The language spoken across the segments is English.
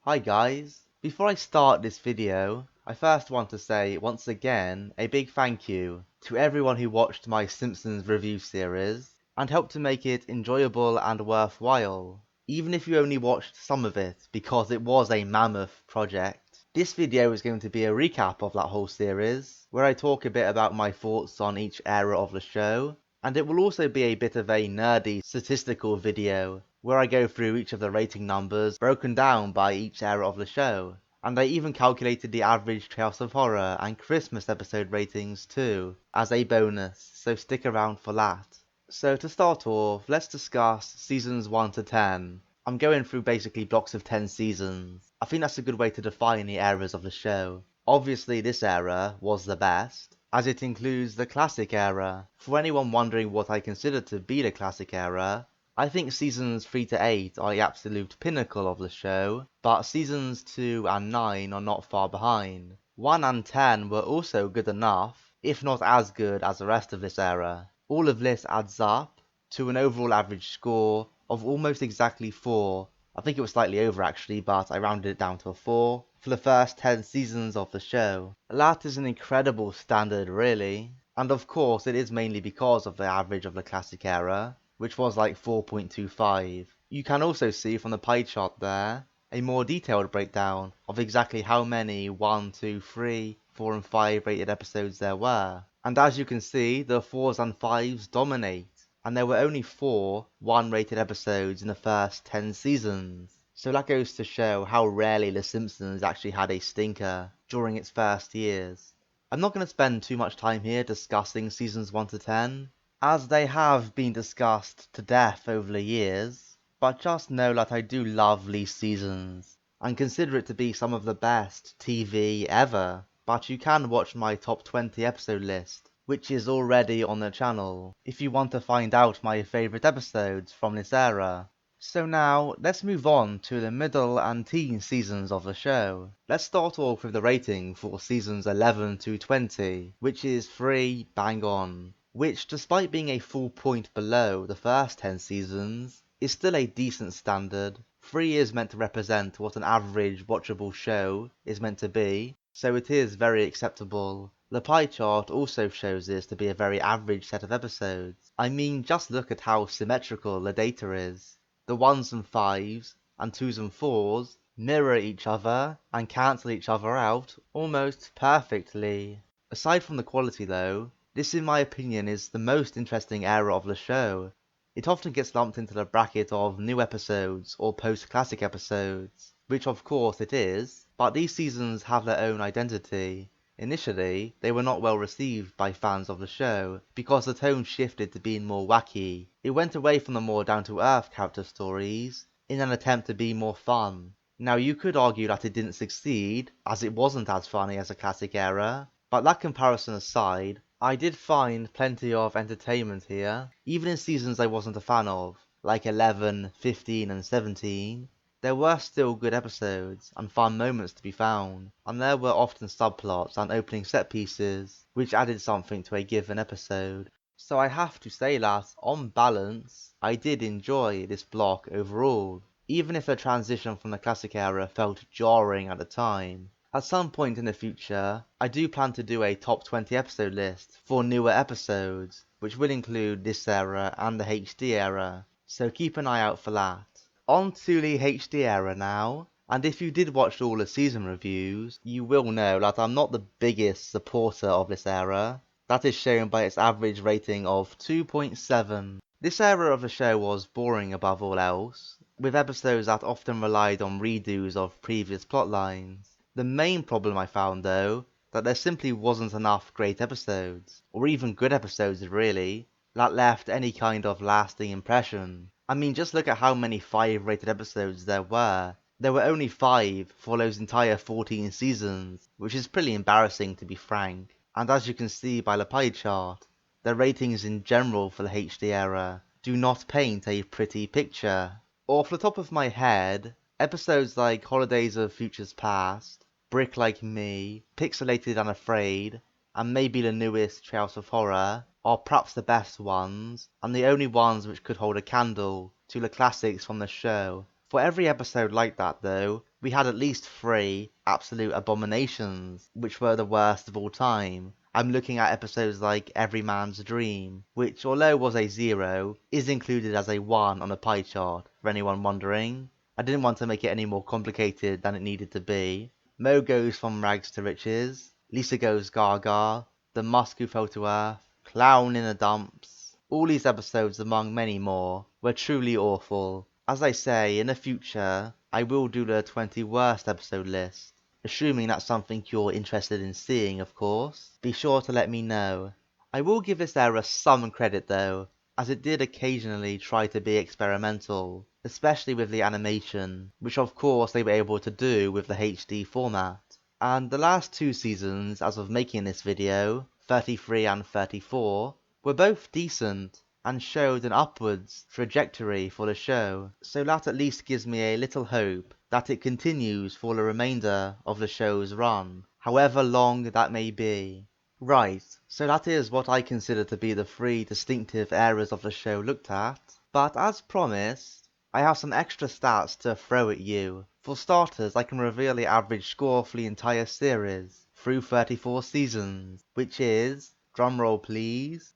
Hi guys, before I start this video, I first want to say once again a big thank you to everyone who watched my Simpsons review series and helped to make it enjoyable and worthwhile, even if you only watched some of it because it was a mammoth project. This video is going to be a recap of that whole series, where I talk a bit about my thoughts on each era of the show, and it will also be a bit of a nerdy statistical video where I go through each of the rating numbers broken down by each era of the show. And I even calculated the average Tales of Horror and Christmas episode ratings too, as a bonus, so stick around for that. So to start off, let's discuss seasons 1 to 10. I'm going through basically blocks of 10 seasons. I think that's a good way to define the eras of the show. Obviously this era was the best, as it includes the classic era. For anyone wondering what I consider to be the classic era, I think seasons 3 to 8 are the absolute pinnacle of the show, but seasons 2 and 9 are not far behind. 1 and 10 were also good enough, if not as good as the rest of this era. All of this adds up to an overall average score of almost exactly 4. I think it was slightly over actually, but I rounded it down to a 4 for the first 10 seasons of the show. That is an incredible standard really, and of course it is mainly because of the average of the classic era, which was like 4.25. You can also see from the pie chart there a more detailed breakdown of exactly how many 1, 2, 3, 4 and 5 rated episodes there were. And as you can see, the 4s and 5s dominate, and there were only 4 1 rated episodes in the first 10 seasons. So that goes to show how rarely The Simpsons actually had a stinker during its first years. I'm not going to spend too much time here discussing seasons 1 to 10, as they have been discussed to death over the years, but just know that I do love these seasons, and consider it to be some of the best TV ever. But you can watch my top 20 episode list, which is already on the channel, if you want to find out my favourite episodes from this era. So now, let's move on to the middle and teen seasons of the show. Let's start off with the rating for seasons 11 to 20, which is 3 bang on, which despite being a full point below the first 10 seasons, is still a decent standard. 3 is meant to represent what an average watchable show is meant to be, so it is very acceptable. The pie chart also shows this to be a very average set of episodes. I mean, just look at how symmetrical the data is. The 1s and 5s, and 2s and 4s mirror each other and cancel each other out almost perfectly. Aside from the quality though, this in my opinion is the most interesting era of the show. It often gets lumped into the bracket of new episodes or post-classic episodes, which of course it is, but these seasons have their own identity. Initially, they were not well received by fans of the show, because the tone shifted to being more wacky. It went away from the more down-to-earth character stories, in an attempt to be more fun. Now you could argue that it didn't succeed, as it wasn't as funny as the classic era, but that comparison aside, I did find plenty of entertainment here, even in seasons I wasn't a fan of, like 11, 15 and 17. There were still good episodes and fun moments to be found, and there were often subplots and opening set pieces, which added something to a given episode. So I have to say that, on balance, I did enjoy this block overall, even if the transition from the classic era felt jarring at the time. At some point in the future, I do plan to do a top 20 episode list for newer episodes, which will include this era and the HD era, so keep an eye out for that. On to the HD era now, and if you did watch all the season reviews, you will know that I'm not the biggest supporter of this era. That is shown by its average rating of 2.7. This era of the show was boring above all else, with episodes that often relied on redos of previous plotlines. The main problem I found though, that there simply wasn't enough great episodes, or even good episodes really, that left any kind of lasting impression. I mean, just look at how many 5 rated episodes there were. There were only 5 for those entire 14 seasons, which is pretty embarrassing to be frank. And as you can see by the pie chart, the ratings in general for the HD era do not paint a pretty picture. Off the top of my head, episodes like Holidays of Futures Past, Brick Like Me, Pixelated and Afraid, and maybe the newest Tales of Horror are perhaps the best ones, and the only ones which could hold a candle to the classics from the show. For every episode like that though, we had at least 3 absolute abominations, which were the worst of all time. I'm looking at episodes like Every Man's Dream, which although was a 0, is included as a 1 on a pie chart, for anyone wondering. I didn't want to make it any more complicated than it needed to be. Mo Goes From Rags to Riches, Lisa Goes Gaga, The Musk Who Fell to Earth, Clown in the Dumps. All these episodes, among many more, were truly awful. As I say, in the future, I will do the 20 worst episode list. Assuming that's something you're interested in seeing, of course. Be sure to let me know. I will give this era some credit though, as it did occasionally try to be experimental, especially with the animation, which of course they were able to do with the HD format. And the last 2 seasons as of making this video, 33 and 34, were both decent and showed an upwards trajectory for the show, so that at least gives me a little hope that it continues for the remainder of the show's run, however long that may be. Right, so that is what I consider to be the 3 distinctive eras of the show looked at, but as promised, I have some extra stats to throw at you. For starters, I can reveal the average score for the entire series, through 34 seasons, which is, drumroll please,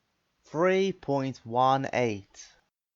3.18.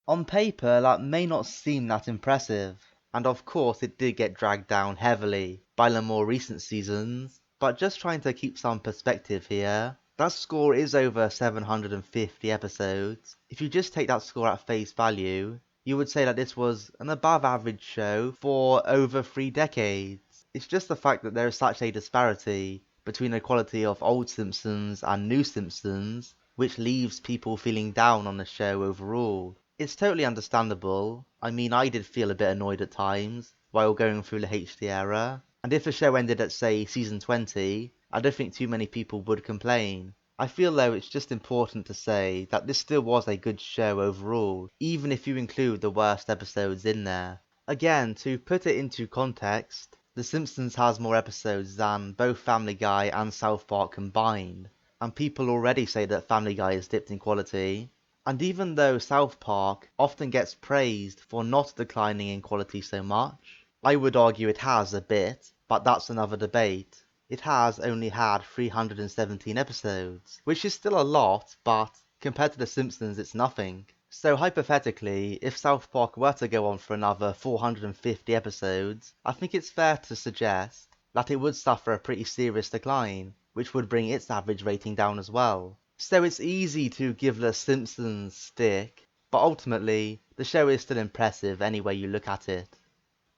On paper, that may not seem that impressive, and of course it did get dragged down heavily by the more recent seasons, but just trying to keep some perspective here, that score is over 750 episodes. If you just take that score at face value, you would say that this was an above average show for over 3 decades. It's just the fact that there is such a disparity between the quality of old Simpsons and new Simpsons, which leaves people feeling down on the show overall. It's totally understandable. I mean, I did feel a bit annoyed at times while going through the HD era, and if the show ended at say season 20, I don't think too many people would complain. I feel though it's just important to say that this still was a good show overall, even if you include the worst episodes in there. Again, to put it into context, The Simpsons has more episodes than both Family Guy and South Park combined, and people already say that Family Guy has dipped in quality. And even though South Park often gets praised for not declining in quality so much, I would argue it has a bit, but that's another debate. It has only had 317 episodes, which is still a lot, but compared to The Simpsons it's nothing. So hypothetically, if South Park were to go on for another 450 episodes, I think it's fair to suggest that it would suffer a pretty serious decline, which would bring its average rating down as well. So it's easy to give The Simpsons stick, but ultimately, the show is still impressive any way you look at it.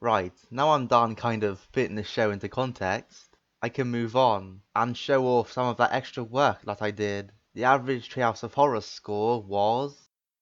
Right, now I'm done kind of putting the show into context, I can move on and show off some of that extra work that I did. The average Treehouse of Horror score was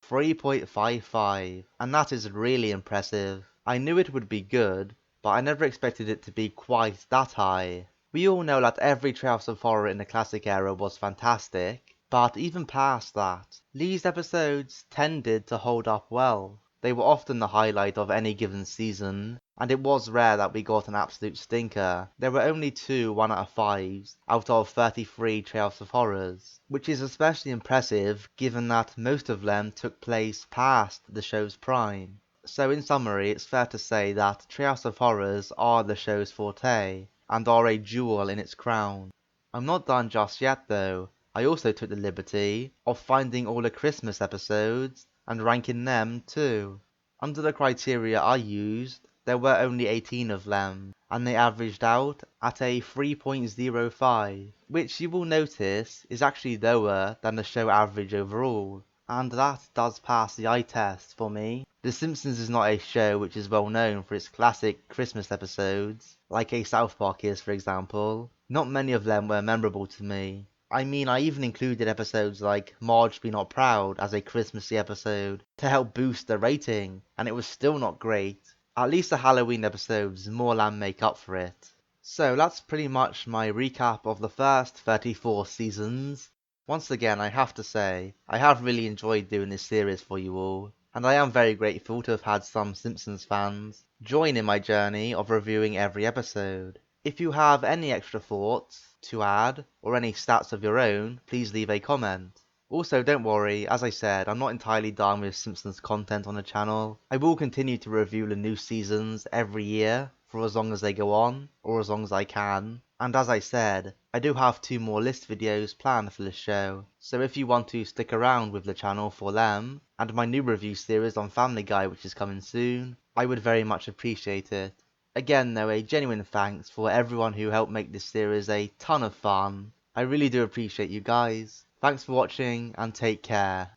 3.55, and that is really impressive. I knew it would be good, but I never expected it to be quite that high. We all know that every Treehouse of Horror in the classic era was fantastic, but even past that, these episodes tended to hold up well. They were often the highlight of any given season, and it was rare that we got an absolute stinker. There were only 2 1 out of 5s out of 33 Treehouse of Horrors, which is especially impressive given that most of them took place past the show's prime. So in summary, it's fair to say that Treehouse of Horrors are the show's forte, and are a jewel in its crown. I'm not done just yet though. I also took the liberty of finding all the Christmas episodes and ranking them too. Under the criteria I used, there were only 18 of them, and they averaged out at a 3.05, which you will notice is actually lower than the show average overall, and that does pass the eye test for me. The Simpsons is not a show which is well known for its classic Christmas episodes, like a South Park is for example. Not many of them were memorable to me. I mean, I even included episodes like Marge Be Not Proud as a Christmassy episode to help boost the rating, and it was still not great. At least the Halloween episodes more than make up for it. So that's pretty much my recap of the first 34 seasons. Once again, I have to say, I have really enjoyed doing this series for you all, and I am very grateful to have had some Simpsons fans join in my journey of reviewing every episode. If you have any extra thoughts to add, or any stats of your own, please leave a comment. Also, don't worry, as I said, I'm not entirely done with Simpsons content on the channel. I will continue to review the new seasons every year for as long as they go on, or as long as I can. And as I said, I do have 2 more list videos planned for the show, so if you want to stick around with the channel for them, and my new review series on Family Guy which is coming soon, I would very much appreciate it. Again though, a genuine thanks for everyone who helped make this series a ton of fun. I really do appreciate you guys. Thanks for watching, and take care.